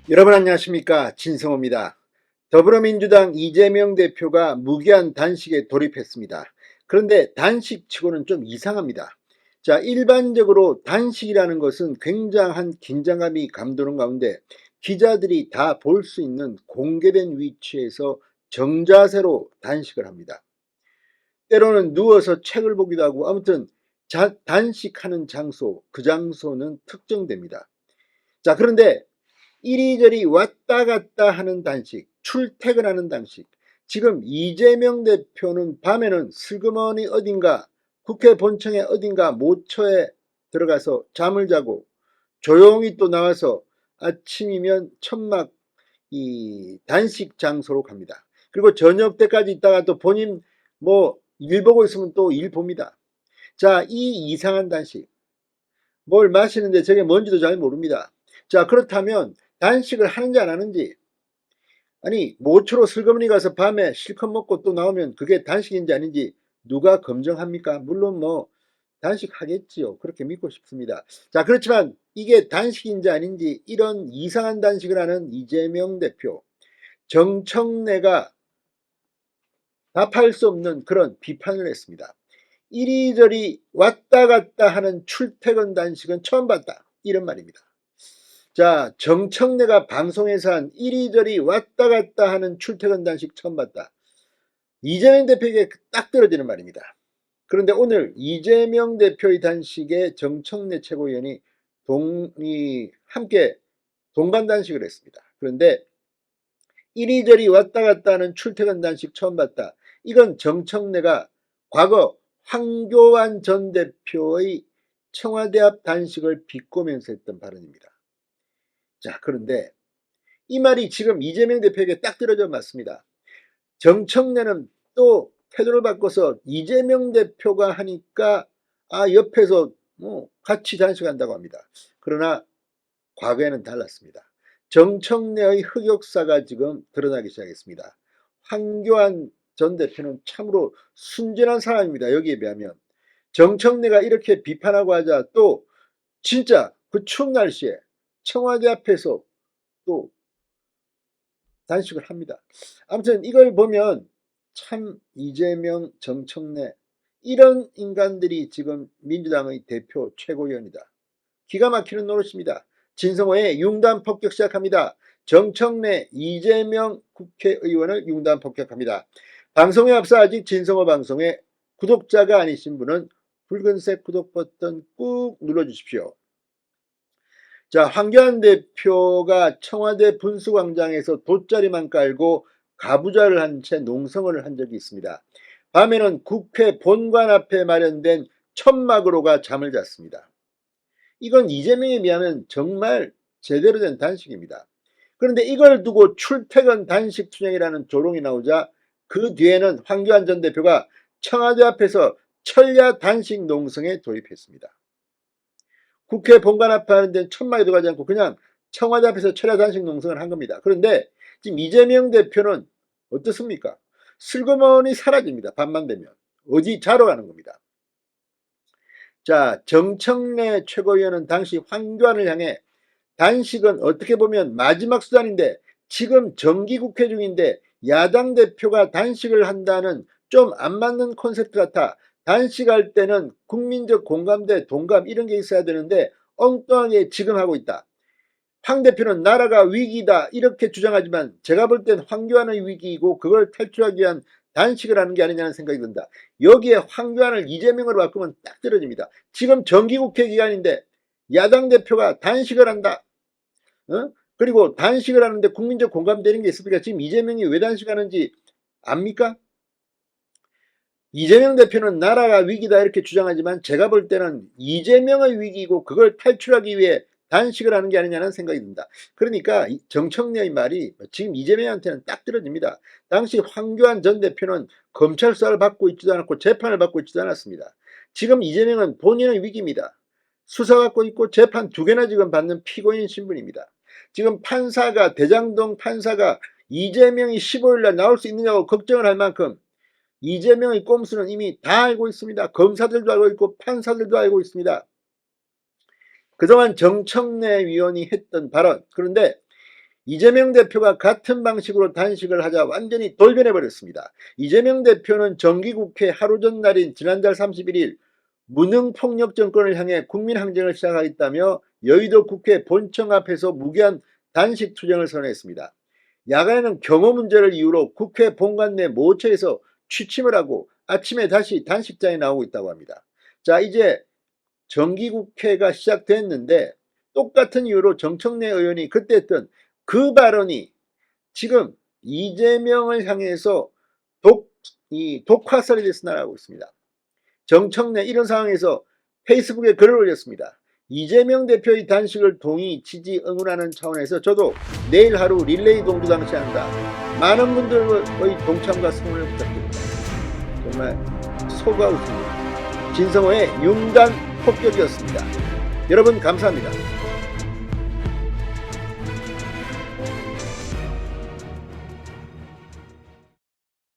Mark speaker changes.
Speaker 1: 여러분 안녕하십니까, 진성호입니다. 더불어민주당 이재명 대표가 무기한 단식에 돌입했습니다. 그런데 단식치고는 좀 이상합니다. 자, 일반적으로 단식이라는 것은 굉장한 긴장감이 감도는 가운데 기자들이 다 볼 수 있는 공개된 위치에서 정자세로 단식을 합니다. 때로는 누워서 책을 보기도 하고, 아무튼 단식하는 장소, 그 장소는 특정됩니다. 자, 그런데 이리저리 왔다 갔다 하는 단식, 출퇴근하는 단식. 지금 이재명 대표는 밤에는 슬그머니 어딘가 국회 본청에 어딘가 모처에 들어가서 잠을 자고 조용히 또 나와서 아침이면 천막 이 단식 장소로 갑니다. 그리고 저녁 때까지 있다가 또 본인 뭐 일 보고 있으면 또 일 봅니다. 자, 이 이상한 단식. 뭘 마시는데 저게 뭔지도 잘 모릅니다. 자, 그렇다면 단식을 하는지 안 하는지, 아니 모초로 슬그머니 가서 밤에 실컷 먹고 또 나오면 그게 단식인지 아닌지 누가 검증합니까? 물론 뭐 단식하겠지요. 그렇게 믿고 싶습니다. 자, 그렇지만 이게 단식인지 아닌지 이런 이상한 단식을 하는 이재명 대표, 정청래가 답할 수 없는 그런 비판을 했습니다. 이리저리 왔다 갔다 하는 출퇴근 단식은 처음 봤다, 이런 말입니다. 자, 정청래가 방송에서 한 이리저리 왔다 갔다 하는 출퇴근 단식 처음 봤다. 이재명 대표에게 딱 떨어지는 말입니다. 그런데 오늘 이재명 대표의 단식에 정청래 최고위원이 함께 동반 단식을 했습니다. 그런데 이리저리 왔다 갔다 하는 출퇴근 단식 처음 봤다. 이건 정청래가 과거 황교안 전 대표의 청와대 앞 단식을 비꼬면서 했던 발언입니다. 자, 그런데 이 말이 지금 이재명 대표에게 딱 떨어져 맞습니다. 정청래는 또 태도를 바꿔서 이재명 대표가 하니까 옆에서 같이 단식한다고 합니다. 그러나 과거에는 달랐습니다. 정청래의 흑역사가 지금 드러나기 시작했습니다. 황교안 전 대표는 참으로 순진한 사람입니다. 여기에 비하면 정청래가 이렇게 비판하고 하자 또 진짜 그 추운 날씨에 청와대 앞에서 또 단식을 합니다. 아무튼 이걸 보면 참 이재명, 정청래 이런 인간들이 지금 민주당의 대표 최고위원이다. 기가 막히는 노릇입니다. 진성호의 융단 폭격 시작합니다. 정청래, 이재명 국회의원을 융단 폭격합니다. 방송에 앞서 아직 진성호 방송에 구독자가 아니신 분은 붉은색 구독 버튼 꾹 눌러주십시오. 자, 황교안 대표가 청와대 분수광장에서 돗자리만 깔고 가부좌를 한 채 농성을 한 적이 있습니다. 밤에는 국회 본관 앞에 마련된 천막으로가 잠을 잤습니다. 이건 이재명에 비하면 정말 제대로 된 단식입니다. 그런데 이걸 두고 출퇴근 단식 투쟁이라는 조롱이 나오자 그 뒤에는 황교안 전 대표가 청와대 앞에서 철야 단식 농성에 돌입했습니다. 국회 본관 앞에 하는 데는 천막에 들어가지 않고 그냥 청와대 앞에서 철야 단식 농성을 한 겁니다. 그런데 지금 이재명 대표는 어떻습니까? 슬그머니 사라집니다. 밤만 되면. 어디 자러 가는 겁니다. 자, 정청래 최고위원은 당시 황교안을 향해 단식은 어떻게 보면 마지막 수단인데 지금 정기국회 중인데 야당 대표가 단식을 한다는 좀 안 맞는 콘셉트 같아. 단식할 때는 국민적 공감대, 동감 이런 게 있어야 되는데 엉뚱하게 지금 하고 있다. 황 대표는 나라가 위기다 이렇게 주장하지만 제가 볼 땐 황교안의 위기이고 그걸 탈출하기 위한 단식을 하는 게 아니냐는 생각이 든다. 여기에 황교안을 이재명으로 바꾸면 딱 떨어집니다. 지금 정기국회 기간인데 야당 대표가 단식을 한다. 그리고 단식을 하는데 국민적 공감되는 게 있습니까? 지금 이재명이 왜 단식하는지 압니까? 이재명 대표는 나라가 위기다 이렇게 주장하지만 제가 볼 때는 이재명의 위기이고 그걸 탈출하기 위해 단식을 하는 게 아니냐는 생각이 듭니다. 그러니까 정청래의 말이 지금 이재명한테는 딱 떨어집니다. 당시 황교안 전 대표는 검찰 수사를 받고 있지도 않았고 재판을 받고 있지도 않았습니다. 지금 이재명은 본인의 위기입니다. 수사 받고 있고 재판 2개나 지금 받는 피고인 신분입니다. 지금 판사가 대장동 판사가 이재명이 15일날 나올 수 있느냐고 걱정을 할 만큼 이재명의 꼼수는 이미 다 알고 있습니다. 검사들도 알고 있고 판사들도 알고 있습니다. 그동안 정청래 위원이 했던 발언, 그런데 이재명 대표가 같은 방식으로 단식을 하자 완전히 돌변해버렸습니다. 이재명 대표는 정기국회 하루 전날인 지난달 31일 무능폭력 정권을 향해 국민항쟁을 시작하겠다며 여의도 국회 본청 앞에서 무기한 단식 투쟁을 선언했습니다. 야간에는 경호 문제를 이유로 국회 본관 내 모처에서 취침을 하고 아침에 다시 단식장에 나오고 있다고 합니다. 자, 이제 정기국회가 시작됐는데 똑같은 이유로 정청래 의원이 그때 했던 그 발언이 지금 이재명을 향해서 독화살이 돼서 날아가고 있습니다. 정청래 이런 상황에서 페이스북에 글을 올렸습니다. 이재명 대표의 단식을 동의, 지지, 응원하는 차원에서 저도 내일 하루 릴레이 동주 장치한다. 많은 분들의 동참과 성원을 부탁드립니다. 정말 속아 웃습니다. 진성호의 융단 폭격이었습니다. 여러분 감사합니다.